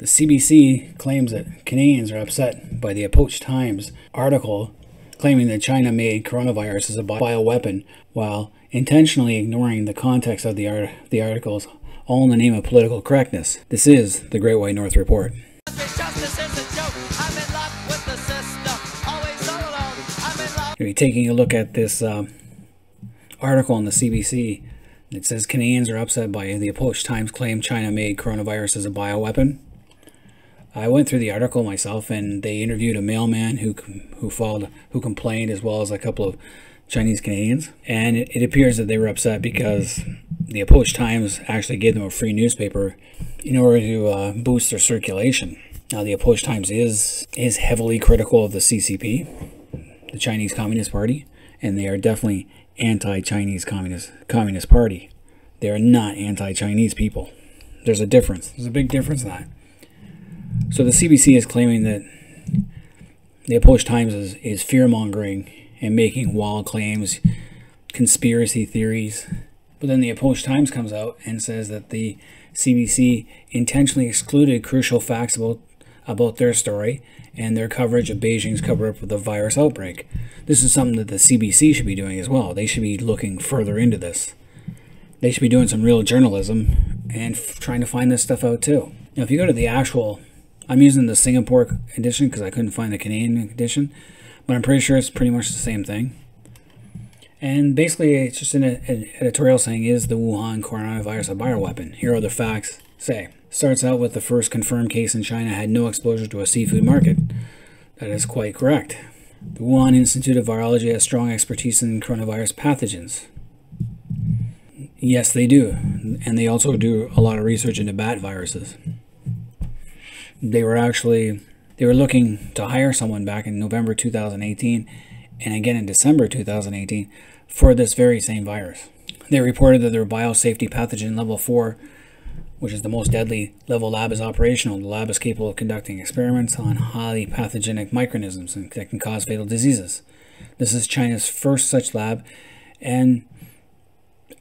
The CBC claims that Canadians are upset by the Epoch Times article claiming that China made coronavirus as a bioweapon, while intentionally ignoring the context of the articles, all in the name of political correctness. This is the Great White North Report. You're taking a look at this article on the CBC. It says Canadians are upset by the Epoch Times claim China made coronavirus as a bioweapon. I went through the article myself, and they interviewed a mailman who complained, as well as a couple of Chinese Canadians. And it appears that they were upset because the Epoch Times actually gave them a free newspaper in order to boost their circulation. Now, the Epoch Times is heavily critical of the CCP, the Chinese Communist Party, and they are definitely anti-Chinese Communist Party. They are not anti-Chinese people. There's a difference. There's a big difference in that. So the CBC is claiming that the Epoch Times is fear-mongering and making wild claims, conspiracy theories. But then the Epoch Times comes out and says that the CBC intentionally excluded crucial facts about their story and their coverage of Beijing's cover-up of the virus outbreak. This is something that the CBC should be doing as well. They should be looking further into this. They should be doing some real journalism and trying to find this stuff out too. Now, if you go to the actual, I'm using the Singapore edition because I couldn't find the Canadian edition, but I'm pretty sure it's pretty much the same thing. And basically, it's just an editorial saying, is the Wuhan coronavirus a bioweapon? Here are the facts. Starts out with the first confirmed case in China had no exposure to a seafood market. That is quite correct. The Wuhan Institute of Virology has strong expertise in coronavirus pathogens. Yes, they do. And they also do a lot of research into bat viruses. They were looking to hire someone back in November 2018 and again in December 2018 for this very same virus. They reported that their biosafety pathogen level 4, which is the most deadly level, lab is operational. The lab is capable of conducting experiments on highly pathogenic microorganisms that can cause fatal diseases. This is China's first such lab, and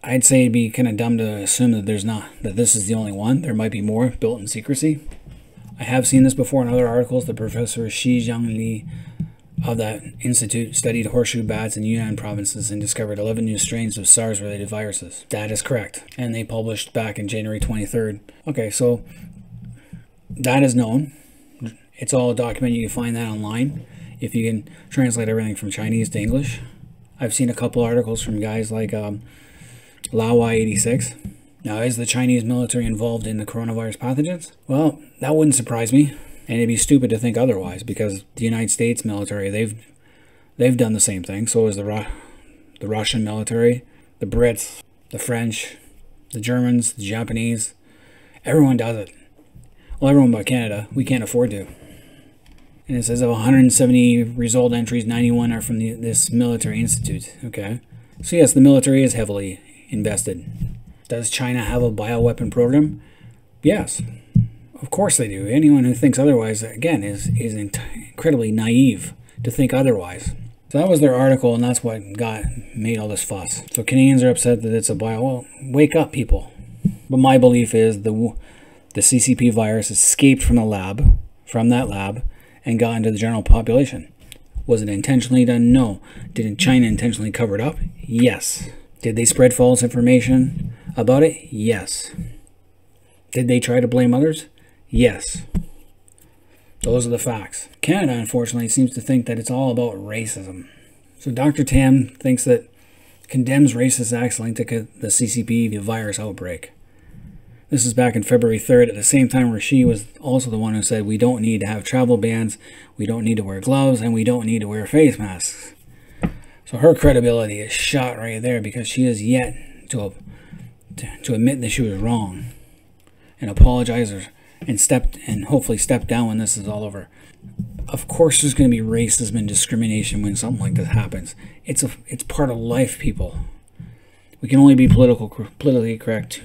I'd say it'd be kind of dumb to assume that this is the only one. There might be more built in secrecy. I have seen this before in other articles. The Professor Shi Jiangli of that institute studied horseshoe bats in Yunnan provinces and discovered 11 new strains of SARS-related viruses. That is correct. And they published back in January 23rd. Okay, so that is known. It's all documented. You can find that online if you can translate everything from Chinese to English. I've seen a couple articles from guys like Laowai86. Now, is the Chinese military involved in the coronavirus pathogens? Well, that wouldn't surprise me. And it'd be stupid to think otherwise, because the United States military, they've done the same thing. So is the Russian military, the Brits, the French, the Germans, the Japanese. Everyone does it. Well, everyone but Canada. We can't afford to. And it says of 170 result entries, 91 are from this military institute. Okay. So yes, the military is heavily invested. Does China have a bioweapon program? Yes. Of course they do. Anyone who thinks otherwise, again, is incredibly naive to think otherwise. So that was their article, and that's what made all this fuss. So Canadians are upset that it's a well, wake up, people. But my belief is the CCP virus escaped from that lab, and got into the general population. Was it intentionally done? No. Did China intentionally cover it up? Yes. Did they spread false information about it? Yes. Did they try to blame others? Yes. Those are the facts. Canada, unfortunately, seems to think that it's all about racism. So Dr. Tam condemns racist acts linked to the CCP virus outbreak. This is back in February 3rd, at the same time where she was also the one who said we don't need to have travel bans, we don't need to wear gloves, and we don't need to wear face masks. So her credibility is shot right there, because she has yet to admit that she was wrong and apologize and hopefully step down when this is all over. Of course there's going to be racism and discrimination when something like this happens. It's part of life, people. We can only be politically correct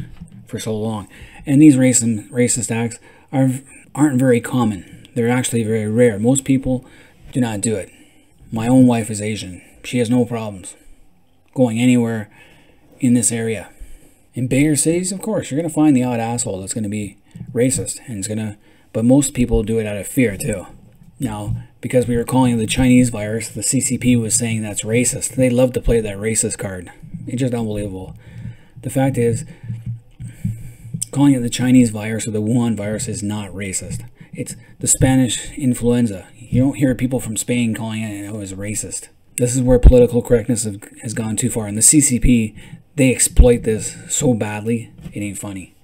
for so long. And these racist acts aren't very common. They're actually very rare. Most people do not do it. My own wife is Asian. She has no problems going anywhere in this area. In bigger cities, of course, you're going to find the odd asshole that's going to be racist and is going to But most people do it out of fear too. Now, because we were calling it the Chinese virus, the CCP was saying that's racist. They love to play that racist card. It's just unbelievable. The fact is, calling it the Chinese virus or the Wuhan virus is not racist. It's the Spanish influenza. You don't hear people from Spain calling it racist. This is where political correctness has gone too far. And the CCP, they exploit this so badly, it ain't funny.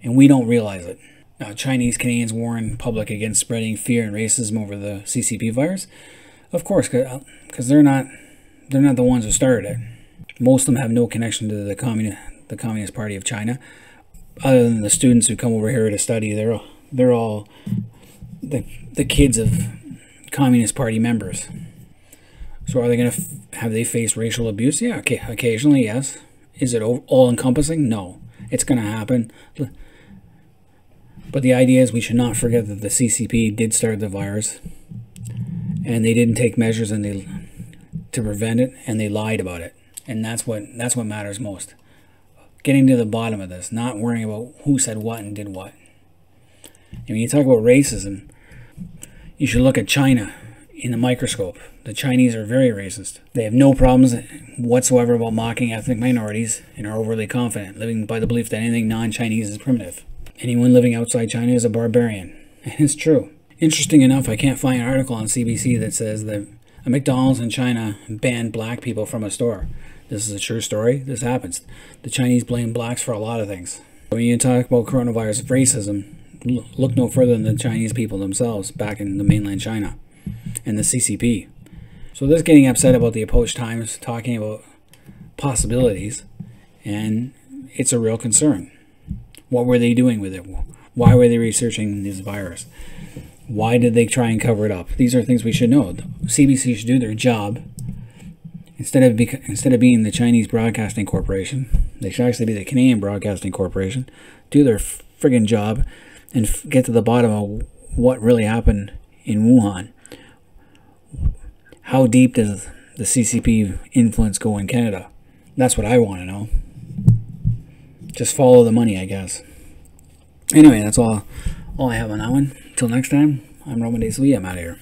And we don't realize it. Now, Chinese Canadians warn public against spreading fear and racism over the CCP virus. Of course, because they're not the ones who started it. Most of them have no connection to the Communist Party of China, other than the students who come over here to study. They're all the kids of Communist Party members. So are they going to have they faced racial abuse? Yeah, okay, occasionally, yes. Is it all-encompassing? No. It's going to happen. But the idea is we should not forget that the CCP did start the virus, and they didn't take measures to prevent it, and they lied about it. And that's what matters most. Getting to the bottom of this, not worrying about who said what and did what. And when you talk about racism, you should look at China in the microscope. The Chinese are very racist. They have no problems whatsoever about mocking ethnic minorities and are overly confident, living by the belief that anything non-Chinese is primitive. Anyone living outside China is a barbarian. And it's true. Interesting enough, I can't find an article on CBC that says that a McDonald's in China banned black people from a store. This is a true story. This happens. The Chinese blame blacks for a lot of things. When you talk about coronavirus racism, look no further than the Chinese people themselves back in the mainland China and the CCP. So they're getting upset about the Epoch Times talking about possibilities, and it's a real concern. What were they doing with it? Why were they researching this virus? Why did they try and cover it up? These are things we should know. The CBC should do their job. Instead of being the Chinese Broadcasting Corporation, they should actually be the Canadian Broadcasting Corporation. Do their friggin' job and get to the bottom of what really happened in Wuhan. How deep does the CCP influence go in Canada? That's what I want to know. Just follow the money, I guess. Anyway, that's all I have on that one. Till next time, I'm Roman Days Lee. I'm out of here.